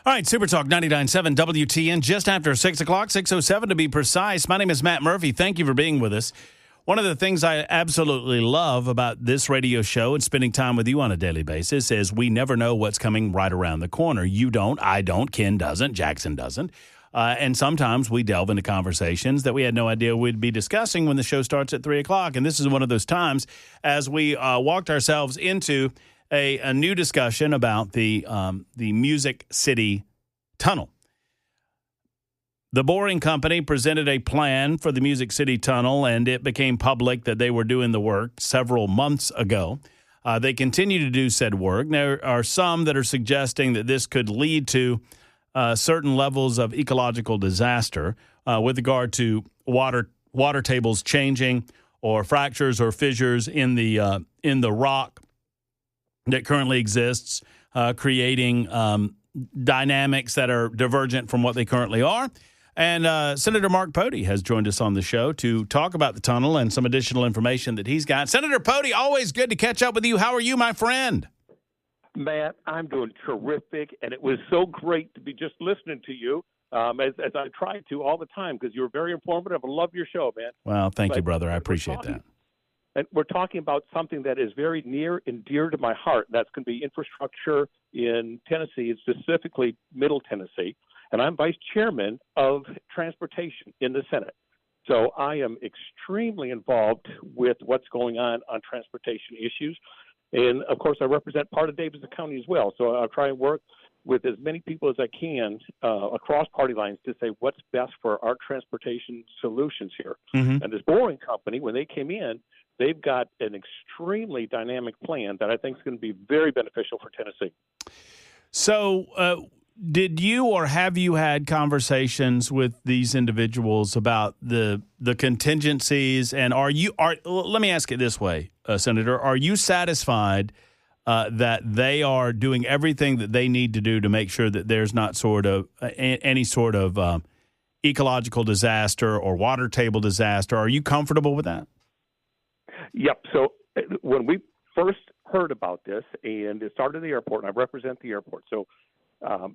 All right, Super Talk 99.7 WTN, just after 6 o'clock, 6:07 to be precise. My name is Matt Murphy. Thank you for being with us. One of the things I absolutely love about this radio show and spending time with you on a daily basis is we never know what's coming right around the corner. You don't, I don't, Ken doesn't, Jackson doesn't. And sometimes we delve into conversations that we had no idea we'd be discussing when the show starts at 3 o'clock. And this is one of those times as we walked ourselves into a new discussion about the Music City Tunnel. The Boring Company presented a plan for the Music City Tunnel, and it became public that they were doing the work several months ago. They continue to do said work. There are some that are suggesting that this could lead to certain levels of ecological disaster with regard to water tables changing or fractures or fissures in the rock that currently exists, creating dynamics that are divergent from what they currently are. And Senator Mark Pote has joined us on the show to talk about the tunnel and some additional information that he's got. Senator Pote, always good to catch up with you. How are you, my friend? Matt, I'm doing terrific, and it was so great to be just listening to you as I try to all the time because you're very informative. I love your show, man. Well, thank you, brother. I appreciate that. And we're talking about something that is very near and dear to my heart. That's going to be infrastructure in Tennessee, specifically Middle Tennessee. And I'm vice chairman of transportation in the Senate. So I am extremely involved with what's going on transportation issues. And, of course, I represent part of Davidson County as well. So I'll try and work with as many people as I can across party lines to say what's best for our transportation solutions here. Mm-hmm. And this Boring Company, when they came in, they've got an extremely dynamic plan that I think is going to be very beneficial for Tennessee. So did you or have you had conversations with these individuals about the contingencies? And let me ask it this way, Senator, are you satisfied that they are doing everything that they need to do to make sure that there's not any sort of ecological disaster or water table disaster? Are you comfortable with that? Yep. So when we first heard about this, and it started at the airport, and I represent the airport, so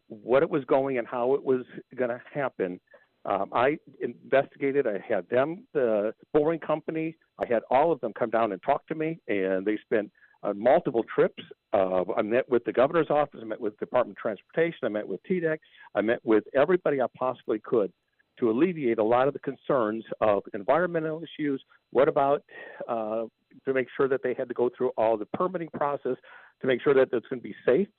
what it was going and how it was going to happen, I investigated. I had them, the Boring Company, I had all of them come down and talk to me, and they spent multiple trips. I met with the governor's office. I met with the Department of Transportation. I met with TDEC. I met with everybody I possibly could to alleviate a lot of the concerns of environmental issues. What about to make sure that they had to go through all the permitting process to make sure that it's going to be safe?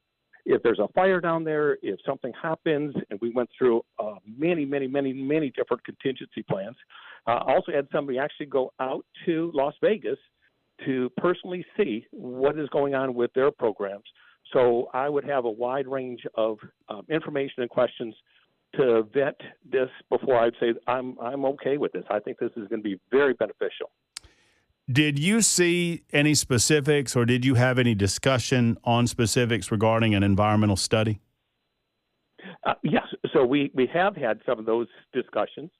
If there's a fire down there, if something happens, and we went through many different contingency plans. I also had somebody actually go out to Las Vegas to personally see what is going on with their programs. So I would have a wide range of information and questions to vet this before I'd say I'm okay with this. I think this is going to be very beneficial. Did you see any specifics, or did you have any discussion on specifics regarding an environmental study? Yes. So we have had some of those discussions,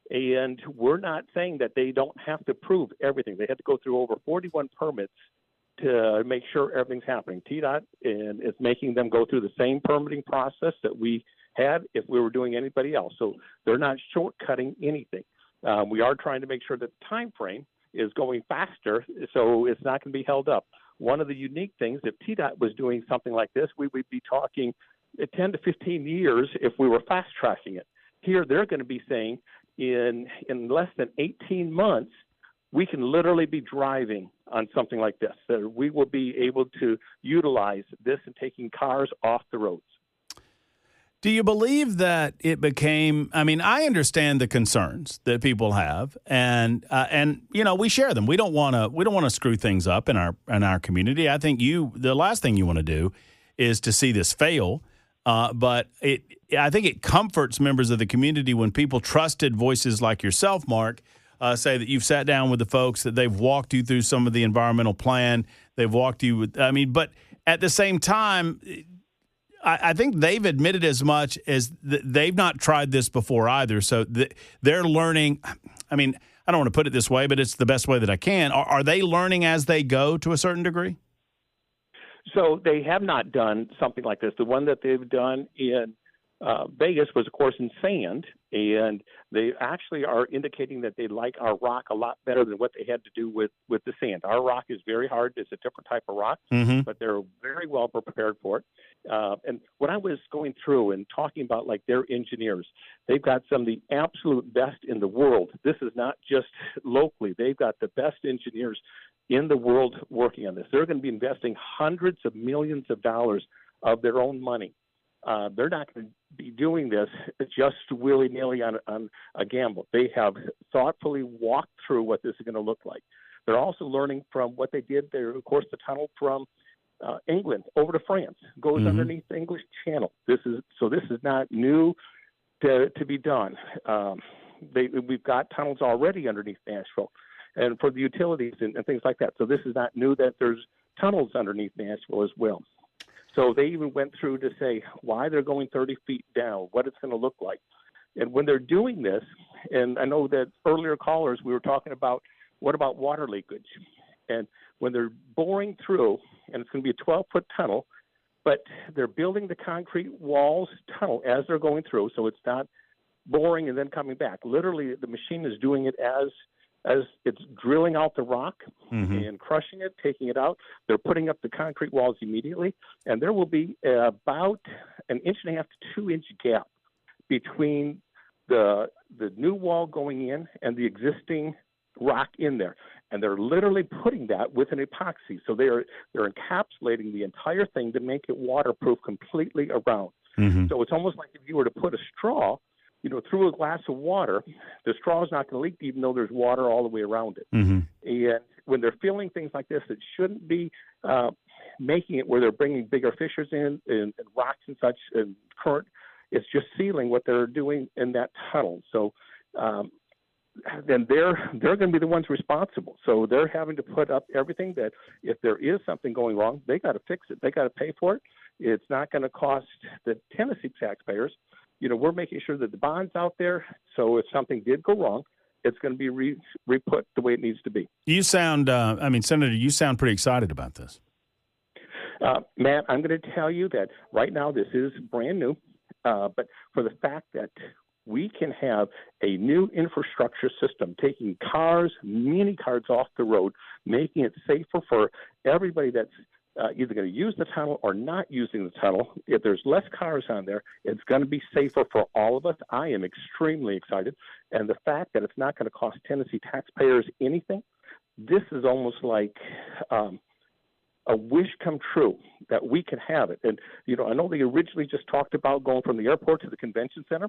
and we're not saying that they don't have to prove everything. They had to go through over 41 permits to make sure everything's happening. TDOT is making them go through the same permitting process that we had if we were doing anybody else. So they're not shortcutting anything. We are trying to make sure that the time frame is going faster, so it's not going to be held up. One of the unique things, if TDOT was doing something like this, we would be talking 10 to 15 years if we were fast-tracking it. Here, they're going to be saying in less than 18 months, we can literally be driving on something like this. So we will be able to utilize this and taking cars off the roads. Do you believe that it became? I mean, I understand the concerns that people have, and we share them. We don't want to screw things up in our community. I think the last thing you want to do is to see this fail. But I think it comforts members of the community when people, trusted voices like yourself, Mark, say that you've sat down with the folks, that they've walked you through some of the environmental plan. They've walked you with. I mean, but at the same time, I think they've admitted as much as they've not tried this before either. So they're learning. I mean, I don't want to put it this way, but it's the best way that I can. Are they learning as they go to a certain degree? So they have not done something like this. The one that they've done in Vegas was, of course, in sand, and they actually are indicating that they like our rock a lot better than what they had to do with the sand. Our rock is very hard. It's a different type of rock, but they're very well prepared for it. And when I was going through and talking about, like, their engineers, they've got some of the absolute best in the world. This is not just locally. They've got the best engineers in the world working on this. They're going to be investing hundreds of millions of dollars of their own money. They're not going to be doing this just willy-nilly on a gamble. They have thoughtfully walked through what this is going to look like. They're also learning from what they did there. Of course, the tunnel from England over to France goes underneath the English Channel. This is not new to be done. We've got tunnels already underneath Nashville, and for the utilities and things like that. So this is not new that there's tunnels underneath Nashville as well. So they even went through to say why they're going 30 feet down, what it's going to look like. And when they're doing this, and I know that earlier callers, we were talking about what about water leakage? And when they're boring through, and it's going to be a 12-foot tunnel, but they're building the concrete walls tunnel as they're going through, so it's not boring and then coming back. Literally, the machine is doing it as it's drilling out the rock and crushing it, taking it out. They're putting up the concrete walls immediately, and there will be about an 1.5 to 2 inch gap between the new wall going in and the existing rock in there. And they're literally putting that with an epoxy. So they're encapsulating the entire thing to make it waterproof completely around. So it's almost like if you were to put a straw, through a glass of water, the straw is not going to leak even though there's water all the way around it. And when they're filling things like this, it shouldn't be making it where they're bringing bigger fissures in and rocks and such and current. It's just sealing what they're doing in that tunnel. So then they're going to be the ones responsible. So they're having to put up everything that if there is something going wrong, they got to fix it. They got to pay for it. It's not going to cost the Tennessee taxpayers. We're making sure that the bond's out there, so if something did go wrong, it's going to be re-put the way it needs to be. You sound, Senator, you sound pretty excited about this. Matt, I'm going to tell you that right now this is brand new, but for the fact that we can have a new infrastructure system, taking mini cars off the road, making it safer for everybody that's either going to use the tunnel or not using the tunnel. If there's less cars on there, it's going to be safer for all of us. I am extremely excited. And the fact that it's not going to cost Tennessee taxpayers anything, this is almost like a wish come true that we can have it. And, I know they originally just talked about going from the airport to the convention center.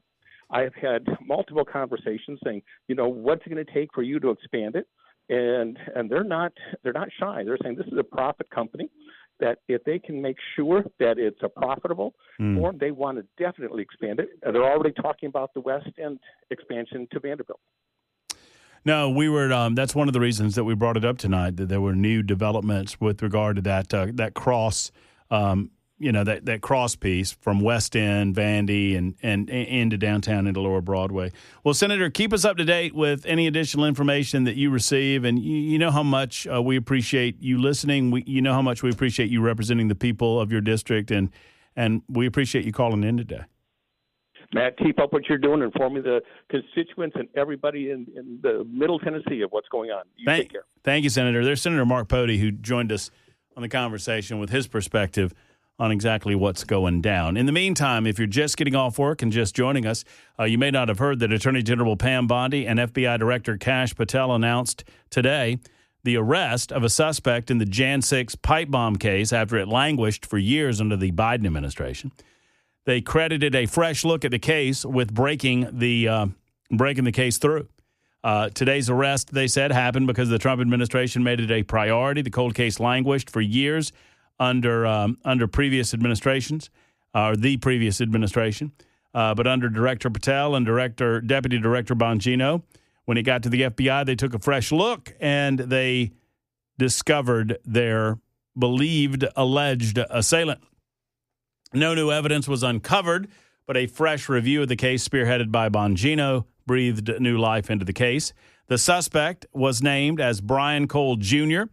I have had multiple conversations saying, what's it going to take for you to expand it? And they're not shy. They're saying this is a profit company, that if they can make sure that it's a profitable form, they want to definitely expand it. They're already talking about the West End expansion to Vanderbilt. No, we were. That's one of the reasons that we brought it up tonight. That there were new developments with regard to that cross. That cross piece from West End, Vandy, and into downtown into Lower Broadway. Well, Senator, keep us up to date with any additional information that you receive, and you know how much we appreciate you listening. You know how much we appreciate you representing the people of your district, and we appreciate you calling in today. Matt, keep up what you're doing, informing the constituents and everybody in the Middle Tennessee of what's going on. Take care. Thank you, Senator. There's Senator Mark Pody, who joined us on the conversation with his perspective on exactly what's going down. In the meantime, if you're just getting off work and just joining us, you may not have heard that Attorney General Pam Bondi and FBI Director Kash Patel announced today the arrest of a suspect in the Jan 6 pipe bomb case after it languished for years under the Biden administration. They credited a fresh look at the case with breaking the case through. Today's arrest, they said, happened because the Trump administration made it a priority. The cold case languished for years under previous administrations, or the previous administration. But under Director Patel and Deputy Director Bongino, when it got to the FBI, they took a fresh look and they discovered their alleged assailant. No new evidence was uncovered, but a fresh review of the case spearheaded by Bongino breathed new life into the case. The suspect was named as Brian Cole Jr.,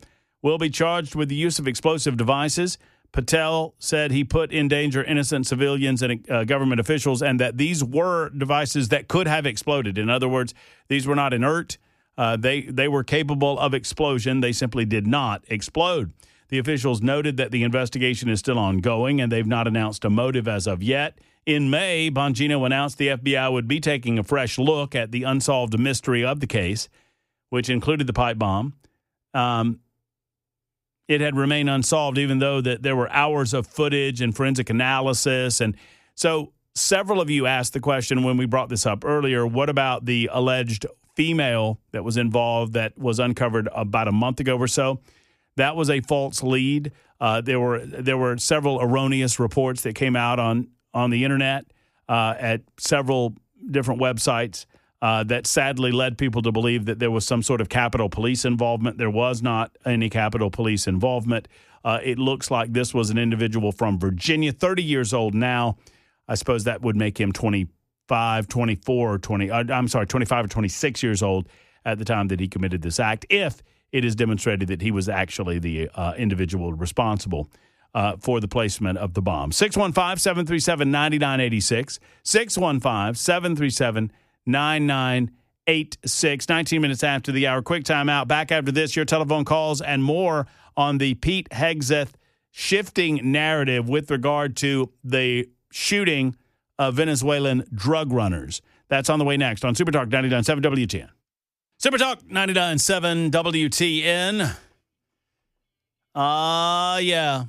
will be charged with the use of explosive devices, Patel said he put in danger innocent civilians and government officials, and that these were devices that could have exploded. In other words, these were not inert. They were capable of explosion. They simply did not explode. The officials noted that the investigation is still ongoing, and they've not announced a motive as of yet. In May, Bongino announced the FBI would be taking a fresh look at the unsolved mystery of the case, which included the pipe bomb. It had remained unsolved, even though that there were hours of footage and forensic analysis. And so several of you asked the question when we brought this up earlier, what about the alleged female that was involved that was uncovered about a month ago or so? That was a false lead. There were several erroneous reports that came out on the internet at several different websites that sadly led people to believe that there was some sort of Capitol Police involvement. There was not any Capitol Police involvement. It looks like this was an individual from Virginia, 30 years old now. I suppose that would make him 25 or 26 years old at the time that he committed this act, if it is demonstrated that he was actually the individual responsible for the placement of the bomb. 615-737-9986, 615-737-9986, 19 minutes after the hour. Quick time out. Back after this, your telephone calls and more on the Pete Hegseth shifting narrative with regard to the shooting of Venezuelan drug runners. That's on the way next on Super Talk 99.7 WTN. Super Talk 99.7 WTN. Yeah.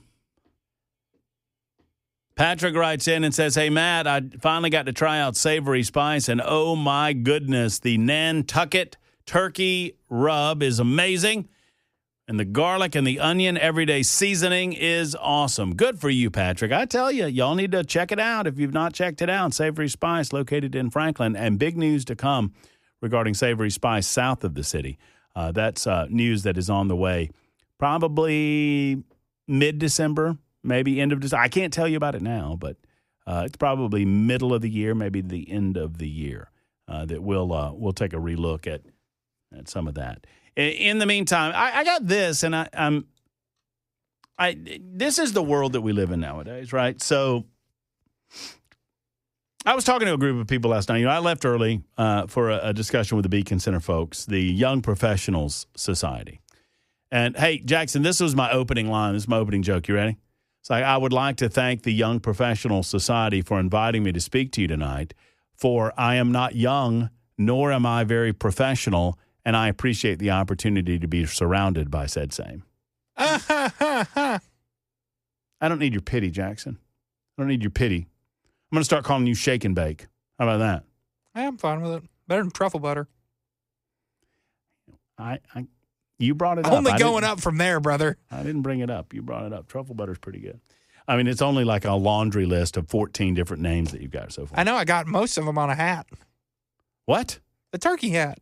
Patrick writes in and says, hey, Matt, I finally got to try out Savory Spice, and oh, my goodness, the Nantucket turkey rub is amazing, and the garlic and the onion everyday seasoning is awesome. Good for you, Patrick. I tell you, y'all need to check it out if you've not checked it out. Savory Spice, located in Franklin, and big news to come regarding Savory Spice south of the city. That's news that is on the way probably mid-December, maybe end of December. I can't tell you about it now, but it's probably middle of the year, maybe the end of the year that we'll take a relook at some of that. In the meantime, I got this, and this is the world that we live in nowadays, right? So I was talking to a group of people last night. I left early for a discussion with the Beacon Center folks, the Young Professionals Society. And, hey, Jackson, this was my opening line. This is my opening joke. You ready? It's like, I would like to thank the Young Professionals Society for inviting me to speak to you tonight, for I am not young, nor am I very professional, and I appreciate the opportunity to be surrounded by said same. I don't need your pity, Jackson. I don't need your pity. I'm going to start calling you Shake and Bake. How about that? I'm fine with it. Better than truffle butter. You brought it up. Only going up from there, brother. I didn't bring it up. You brought it up. Truffle butter's pretty good. I mean, it's only like a laundry list of 14 different names that you've got so far. I know. I got most of them on a hat. What? The turkey hat.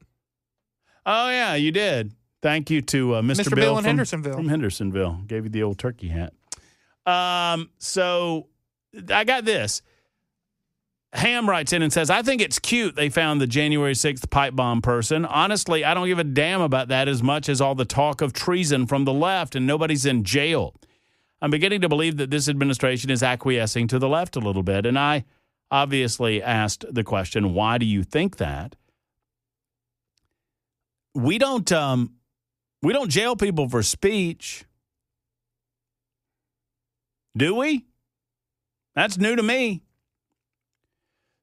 Oh, yeah, you did. Thank you to Mr. Bill in from Hendersonville. From Hendersonville. Gave you the old turkey hat. So I got this. Ham writes in and says, I think it's cute they found the January 6th pipe bomb person. Honestly, I don't give a damn about that as much as all the talk of treason from the left, and nobody's in jail. I'm beginning to believe that this administration is acquiescing to the left a little bit, and I obviously asked the question, why do you think that? We don't jail people for speech, do we? That's new to me.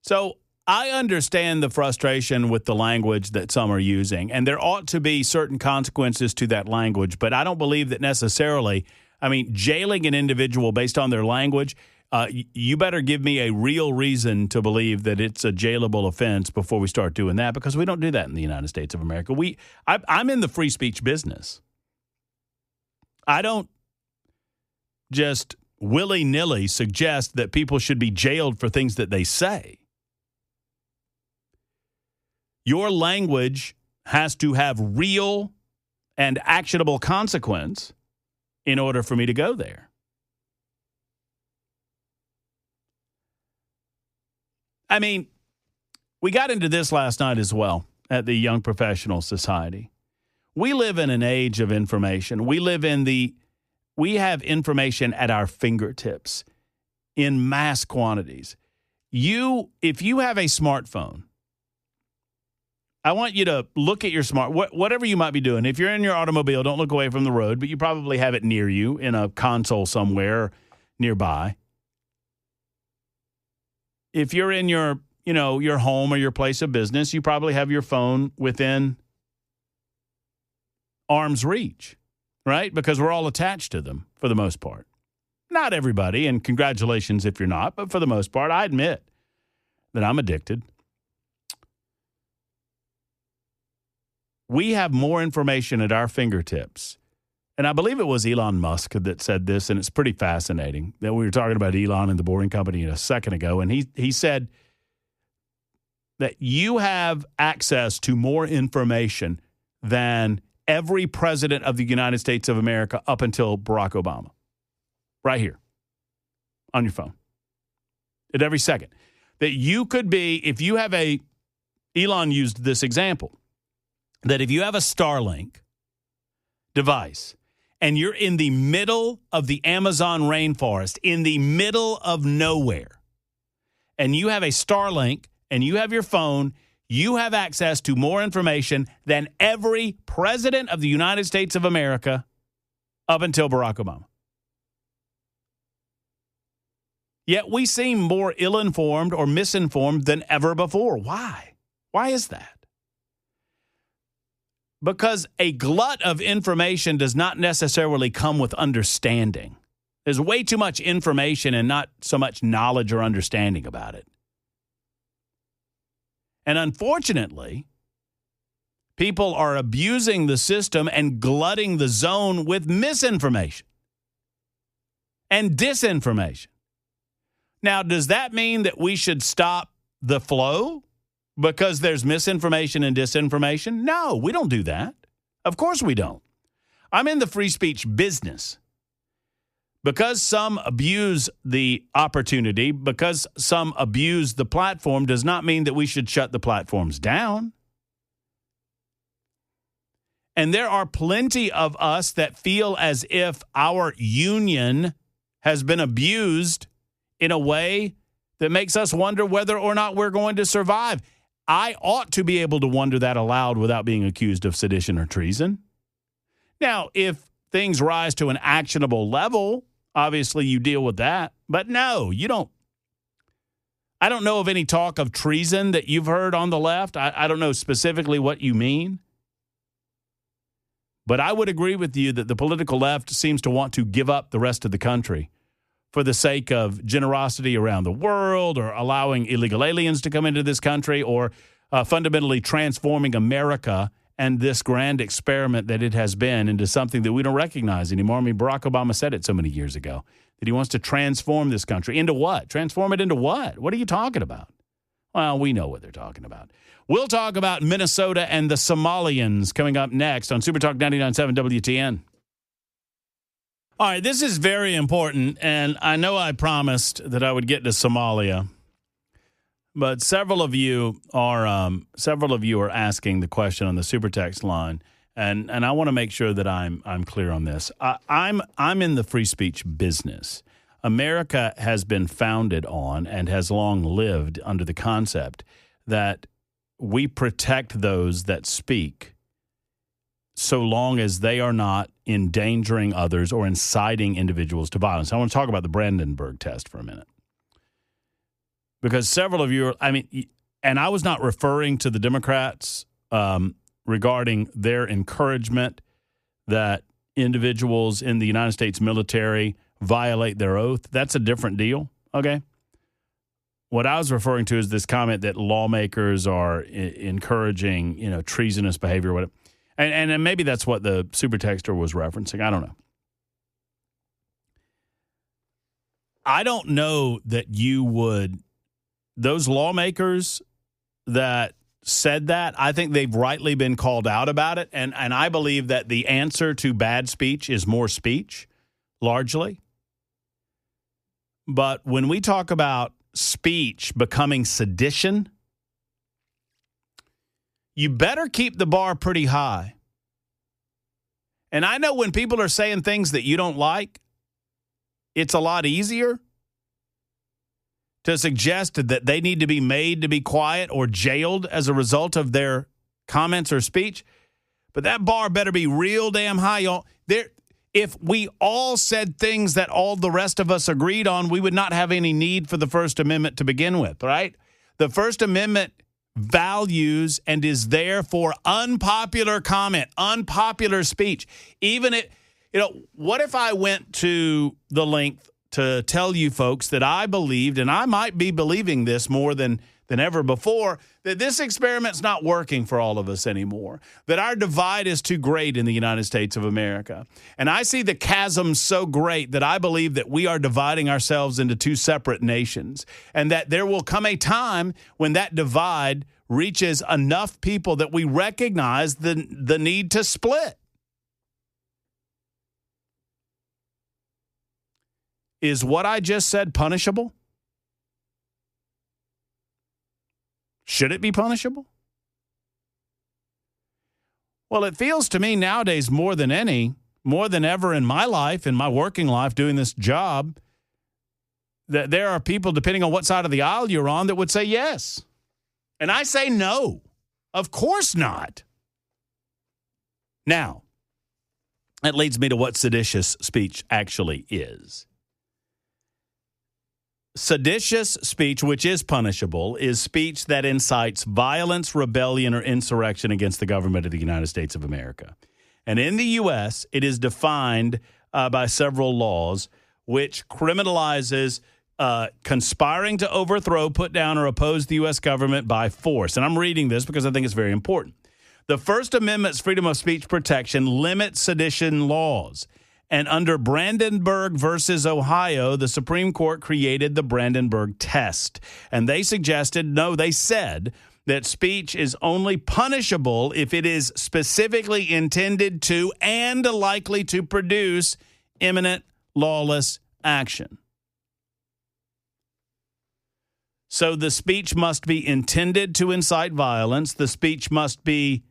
So I understand the frustration with the language that some are using, and there ought to be certain consequences to that language, but I don't believe that necessarily, jailing an individual based on their language, you better give me a real reason to believe that it's a jailable offense before we start doing that, because we don't do that in the United States of America. I'm in the free speech business. I don't just willy-nilly suggest that people should be jailed for things that they say. Your language has to have real and actionable consequence in order for me to go there. We got into this last night as well at the Young Professional Society. We live in an age of information. We live in the We have information at our fingertips in mass quantities. If you have a smartphone, I want you to look at your whatever you might be doing. If you're in your automobile, don't look away from the road, but you probably have it near you in a console somewhere nearby. If you're in your home or your place of business, you probably have your phone within arm's reach, right? Because we're all attached to them for the most part. Not everybody, and congratulations if you're not, but for the most part, I admit that I'm addicted. We have more information at our fingertips. And I believe it was Elon Musk that said this, and it's pretty fascinating that we were talking about Elon and the Boring Company a second ago, and he said that you have access to more information than every president of the United States of America up until Barack Obama. Right here on your phone at every second. That you could be, if you have Elon used this example, that if you have a Starlink device and you're in the middle of the Amazon rainforest, in the middle of nowhere, and you have a Starlink and you have your phone, you have access to more information than every president of the United States of America up until Barack Obama. Yet we seem more ill-informed or misinformed than ever before. Why? Why is that? Because a glut of information does not necessarily come with understanding. There's way too much information and not so much knowledge or understanding about it. And unfortunately, people are abusing the system and glutting the zone with misinformation and disinformation. Now, does that mean that we should stop the flow because there's misinformation and disinformation? No, we don't do that. Of course we don't. I'm in the free speech business. Because some abuse the opportunity, because some abuse the platform, does not mean that we should shut the platforms down. And there are plenty of us that feel as if our union has been abused in a way that makes us wonder whether or not we're going to survive. I ought to be able to wonder that aloud without being accused of sedition or treason. Now, if things rise to an actionable level, obviously you deal with that. But no, you don't. I don't know of any talk of treason that you've heard on the left. I don't know specifically what you mean. But I would agree with you that the political left seems to want to give up the rest of the country for the sake of generosity around the world, or allowing illegal aliens to come into this country, or fundamentally transforming America and this grand experiment that it has been into something that we don't recognize anymore. I mean, Barack Obama said it so many years ago, that he wants to transform this country. Into what? Transform it into what? What are you talking about? Well, we know what they're talking about. We'll talk about Minnesota and the Somalians coming up next on Supertalk 99.7 WTN. All right, this is very important, and I know I promised that I would get to Somalia, but several of you are asking the question on the super text line, and I want to make sure that I'm clear on this. I'm in the free speech business. America has been founded on and has long lived under the concept that we protect those that speak, so long as they are not endangering others or inciting individuals to violence. I want to talk about the Brandenburg test for a minute. Because several of you and I was not referring to the Democrats regarding their encouragement that individuals in the United States military violate their oath. That's a different deal, okay? What I was referring to is this comment that lawmakers are encouraging, treasonous behavior or whatever. And maybe that's what the super texter was referencing. I don't know. I don't know that those lawmakers that said that, I think they've rightly been called out about it. And I believe that the answer to bad speech is more speech, largely. But when we talk about speech becoming sedition, you better keep the bar pretty high. And I know when people are saying things that you don't like, it's a lot easier to suggest that they need to be made to be quiet or jailed as a result of their comments or speech. But that bar better be real damn high, y'all. If we all said things that all the rest of us agreed on, we would not have any need for the First Amendment to begin with, right? The First Amendment values and is there for unpopular comment, unpopular speech. Even it, what if I went to the length to tell you folks that I believed, and I might be believing this more than ever before, that this experiment's not working for all of us anymore, that our divide is too great in the United States of America. And I see the chasm so great that I believe that we are dividing ourselves into two separate nations, and that there will come a time when that divide reaches enough people that we recognize the need to split. Is what I just said punishable? Should it be punishable? Well, it feels to me nowadays more than ever in my life, in my working life, doing this job, that there are people, depending on what side of the aisle you're on, that would say yes. And I say no. Of course not. Now, that leads me to what seditious speech actually is. Seditious speech, which is punishable, is speech that incites violence, rebellion, or insurrection against the government of the United States of America. And in the U.S., it is defined by several laws, which criminalizes conspiring to overthrow, put down, or oppose the U.S. government by force. And I'm reading this because I think it's very important. The First Amendment's freedom of speech protection limits sedition laws. And under Brandenburg versus Ohio, the Supreme Court created the Brandenburg test. And they said that speech is only punishable if it is specifically intended to and likely to produce imminent lawless action. So the speech must be intended to incite violence. The speech must be,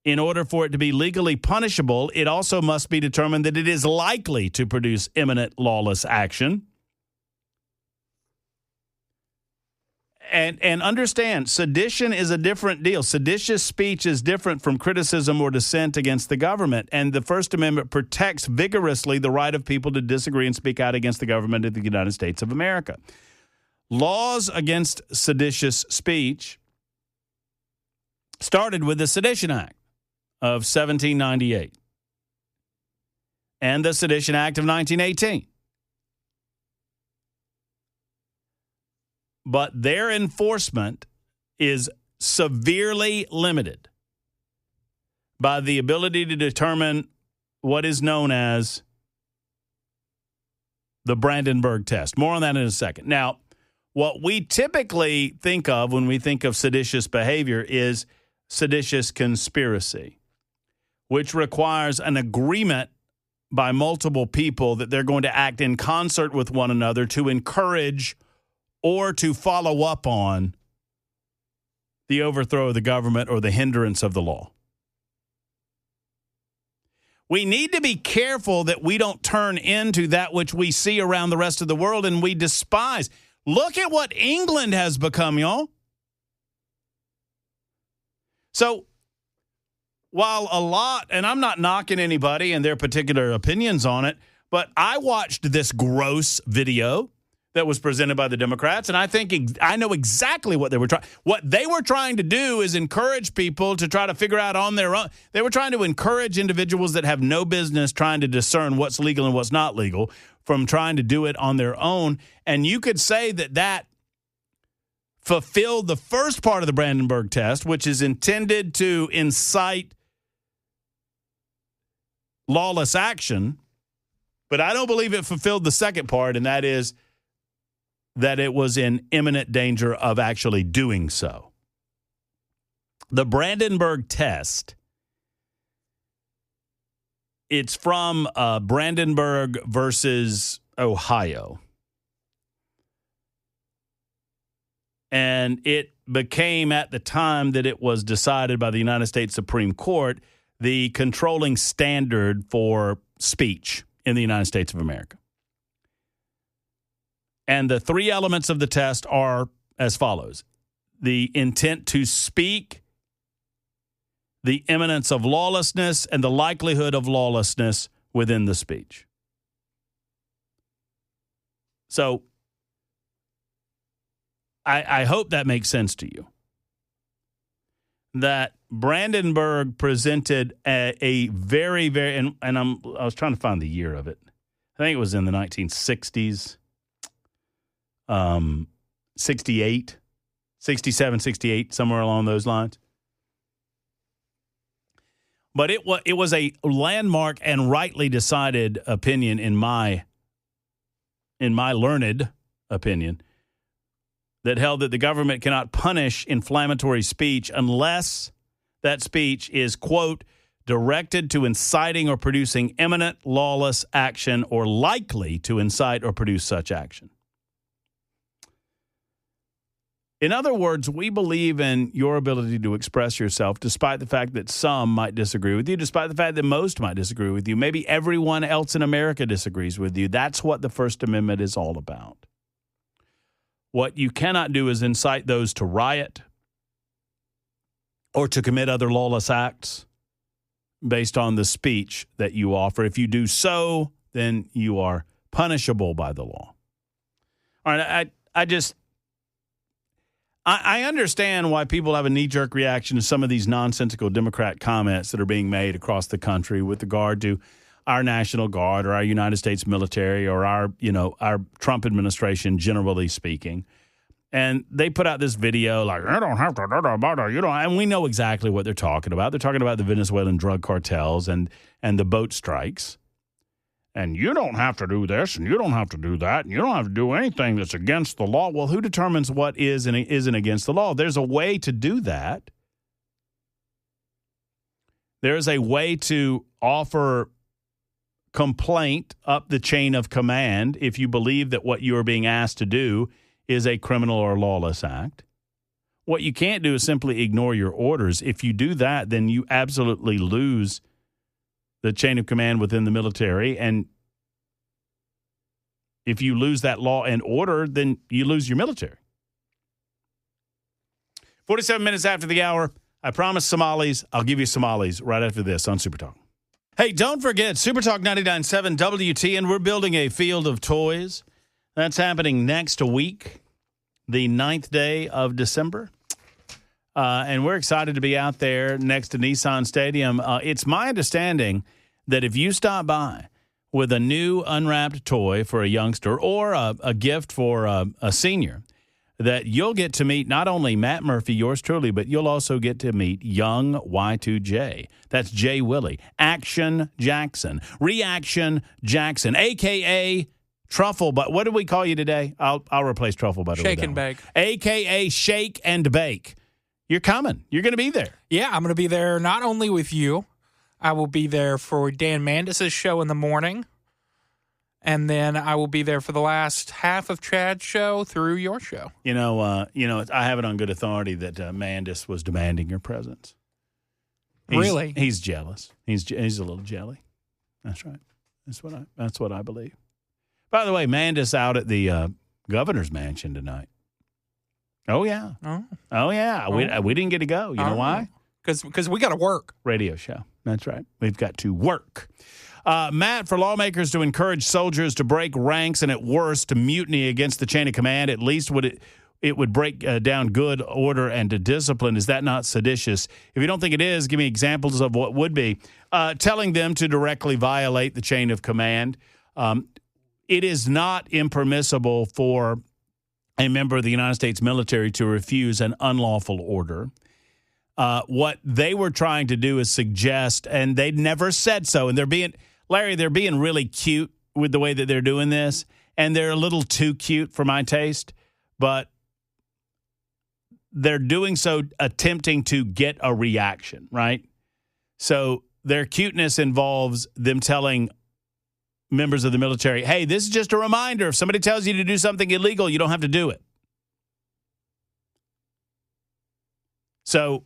in order for it to be legally punishable, it also must be determined that it is likely to produce imminent lawless action. And understand, sedition is a different deal. Seditious speech is different from criticism or dissent against the government. And the First Amendment protects vigorously the right of people to disagree and speak out against the government of the United States of America. Laws against seditious speech started with the Sedition Act of 1798 and the Sedition Act of 1918. But their enforcement is severely limited by the ability to determine what is known as the Brandenburg test. More on that in a second. Now, what we typically think of when we think of seditious behavior is seditious conspiracy, which requires an agreement by multiple people that they're going to act in concert with one another to encourage or to follow up on the overthrow of the government or the hindrance of the law. We need to be careful that we don't turn into that which we see around the rest of the world and we despise. Look at what England has become, y'all. So, while a lot, and I'm not knocking anybody and their particular opinions on it, but I watched this gross video that was presented by the Democrats, and I know exactly what they were trying. What they were trying to do is encourage people to try to figure out on their own. They were trying to encourage individuals that have no business trying to discern what's legal and what's not legal from trying to do it on their own. And you could say that fulfilled the first part of the Brandenburg test, which is intended to incite lawless action, but I don't believe it fulfilled the second part, and that is that it was in imminent danger of actually doing so. The Brandenburg test, it's from Brandenburg versus Ohio. And it became, at the time that it was decided by the United States Supreme Court, the controlling standard for speech in the United States of America. And the three elements of the test are as follows: the intent to speak, the imminence of lawlessness, and the likelihood of lawlessness within the speech. So I hope that makes sense to you. That Brandenburg presented a very, very, and I was trying to find the year of it. I think it was in the 1960s, 68, 67, 68, somewhere along those lines. But it was a landmark and rightly decided opinion in my learned opinion that held that the government cannot punish inflammatory speech unless that speech is, quote, directed to inciting or producing imminent lawless action or likely to incite or produce such action. In other words, we believe in your ability to express yourself despite the fact that some might disagree with you, despite the fact that most might disagree with you. Maybe everyone else in America disagrees with you. That's what the First Amendment is all about. What you cannot do is incite those to riot or to commit other lawless acts based on the speech that you offer. If you do so, then you are punishable by the law. All right, I understand why people have a knee-jerk reaction to some of these nonsensical Democrat comments that are being made across the country with regard to our National Guard or our United States military or our Trump administration, generally speaking. And they put out this video like, I don't have to, and we know exactly what they're talking about. They're talking about the Venezuelan drug cartels and the boat strikes. And you don't have to do this, and you don't have to do that, and you don't have to do anything that's against the law. Well, who determines what is and isn't against the law? There's a way to do that. There is a way to offer complaint up the chain of command if you believe that what you are being asked to do is a criminal or lawless act. What you can't do is simply ignore your orders. If you do that, then you absolutely lose the chain of command within the military. And if you lose that law and order, then you lose your military. 47 minutes after the hour. I promised Somalis. I'll give you Somalis right after this on Super Talk. Hey, don't forget, Super Talk 99.7 WTN, we're building a field of toys. That's happening next week, the 9th day of December. And we're excited to be out there next to Nissan Stadium. It's my understanding that if you stop by with a new unwrapped toy for a youngster or a gift for a senior, that you'll get to meet not only Matt Murphy, yours truly, but you'll also get to meet young Y2J. That's Jay Willie. Action Jackson. Reaction Jackson, a.k.a. Truffle, but what do we call you today? I'll replace Truffle Butter. Shake and Bake. A.k.a. Shake and Bake. You're coming. You're going to be there. Yeah, I'm going to be there not only with you. I will be there for Dan Mandis' show in the morning. And then I will be there for the last half of Chad's show through your show. You know, I have it on good authority that Mandis was demanding your presence. Really? He's jealous. He's a little jelly. That's right. That's what I believe. By the way, Mandis out at the governor's mansion tonight. Oh yeah. Oh yeah. We didn't get to go. You know why? Because we got to work. Radio show. That's right. We've got to work. Matt, for lawmakers to encourage soldiers to break ranks and at worst to mutiny against the chain of command, at least it would break down good order and discipline. Is that not seditious? If you don't think it is, give me examples of what would be. Telling them to directly violate the chain of command. It is not impermissible for a member of the United States military to refuse an unlawful order. What they were trying to do is suggest, and they never said so, and they're being really cute with the way that they're doing this, and they're a little too cute for my taste, but they're doing so attempting to get a reaction, right? So their cuteness involves them telling members of the military, hey, this is just a reminder. If somebody tells you to do something illegal, you don't have to do it. So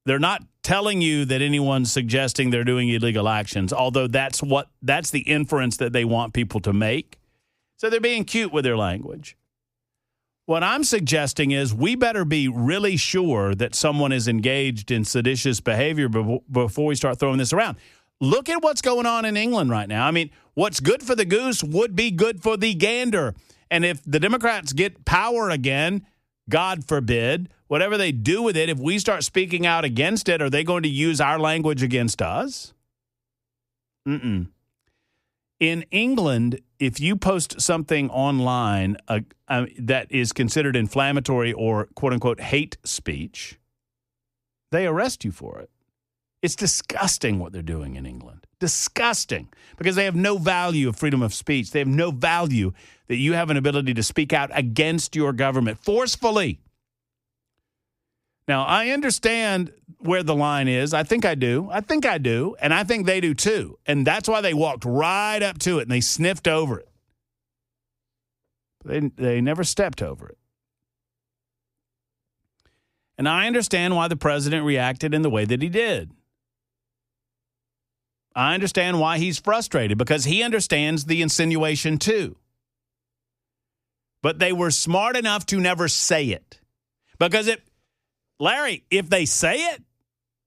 They're not telling you that anyone's suggesting they're doing illegal actions, although that's the inference that they want people to make. So they're being cute with their language. What I'm suggesting is we better be really sure that someone is engaged in seditious behavior before we start throwing this around. Look at what's going on in England right now. I mean, what's good for the goose would be good for the gander. And if the Democrats get power again, God forbid, whatever they do with it, if we start speaking out against it, are they going to use our language against us? In England, if you post something online that is considered inflammatory or quote-unquote hate speech, they arrest you for it. It's disgusting what they're doing in England. Disgusting. Because they have no value of freedom of speech. They have no value that you have an ability to speak out against your government forcefully. Now, I understand where the line is. I think I do. And I think they do too. And that's why they walked right up to it and they sniffed over it. They never stepped over it. And I understand why the president reacted in the way that he did. I understand why he's frustrated, because he understands the insinuation too. But they were smart enough to never say it. Because Larry, if they say it,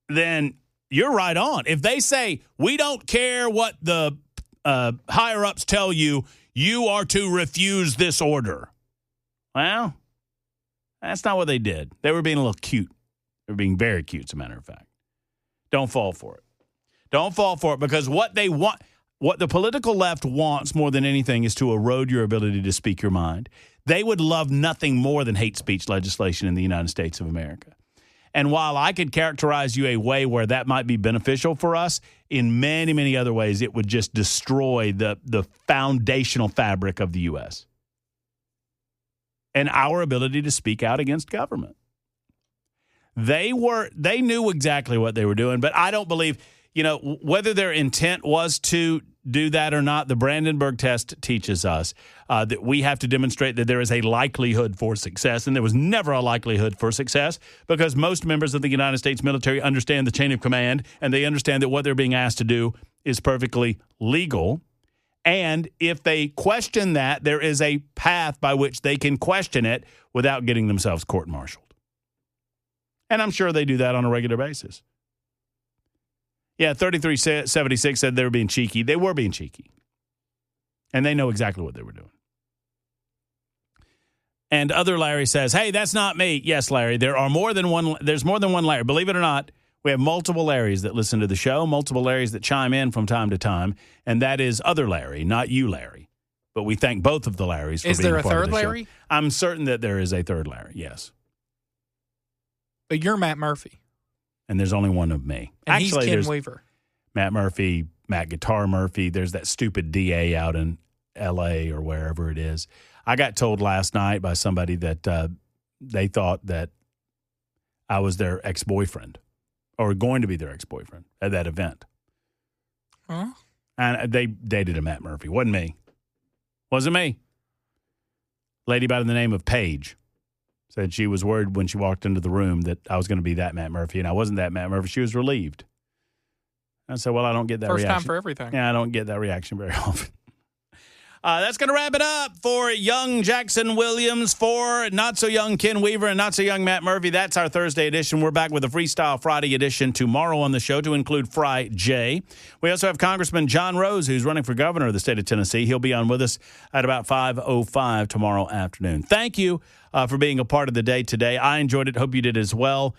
then you're right on. If they say, we don't care what the higher-ups tell you, you are to refuse this order. Well, that's not what they did. They were being a little cute. They were being very cute, as a matter of fact. Don't fall for it. Don't fall for it, because what they want, what the political left wants more than anything is to erode your ability to speak your mind. They would love nothing more than hate speech legislation in the United States of America. And while I could characterize you a way where that might be beneficial for us, in many, many other ways, it would just destroy the foundational fabric of the U.S. and our ability to speak out against government. They knew exactly what they were doing, but I don't believe, whether their intent was to do that or not, the Brandenburg test teaches us that we have to demonstrate that there is a likelihood for success, and there was never a likelihood for success because most members of the United States military understand the chain of command, and they understand that what they're being asked to do is perfectly legal. And if they question that, there is a path by which they can question it without getting themselves court-martialed. And I'm sure they do that on a regular basis. Yeah, 3376 said they were being cheeky. They were being cheeky. And they know exactly what they were doing. And other Larry says, hey, that's not me. Yes, Larry, there's more than one Larry. Believe it or not, we have multiple Larrys that listen to the show, multiple Larrys that chime in from time to time, and that is other Larry, not you, Larry. But we thank both of the Larrys for being part of the show. Is there a third Larry? I'm certain that there is a third Larry, yes. But you're Matt Murphy. And there's only one of me. And actually, he's Ken Weaver. Matt Murphy, Matt Guitar Murphy. There's that stupid DA out in L.A. or wherever it is. I got told last night by somebody that they thought that I was their ex-boyfriend or going to be their ex-boyfriend at that event. Huh? And they dated a Matt Murphy. Wasn't me. Wasn't me. Lady by the name of Paige said she was worried when she walked into the room that I was going to be that Matt Murphy, and I wasn't that Matt Murphy. She was relieved. I said, well, I don't get that reaction. First time for everything. Yeah, I don't get that reaction very often. That's going to wrap it up for young Jackson Williams, for not-so-young Ken Weaver, and not-so-young Matt Murphy. That's our Thursday edition. We're back with a Freestyle Friday edition tomorrow on the show to include Fry J. We also have Congressman John Rose, who's running for governor of the state of Tennessee. He'll be on with us at about 5:05 tomorrow afternoon. Thank you for being a part of the day today. I enjoyed it. Hope you did as well.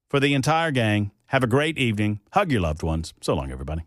For the entire gang, have a great evening. Hug your loved ones. So long, everybody.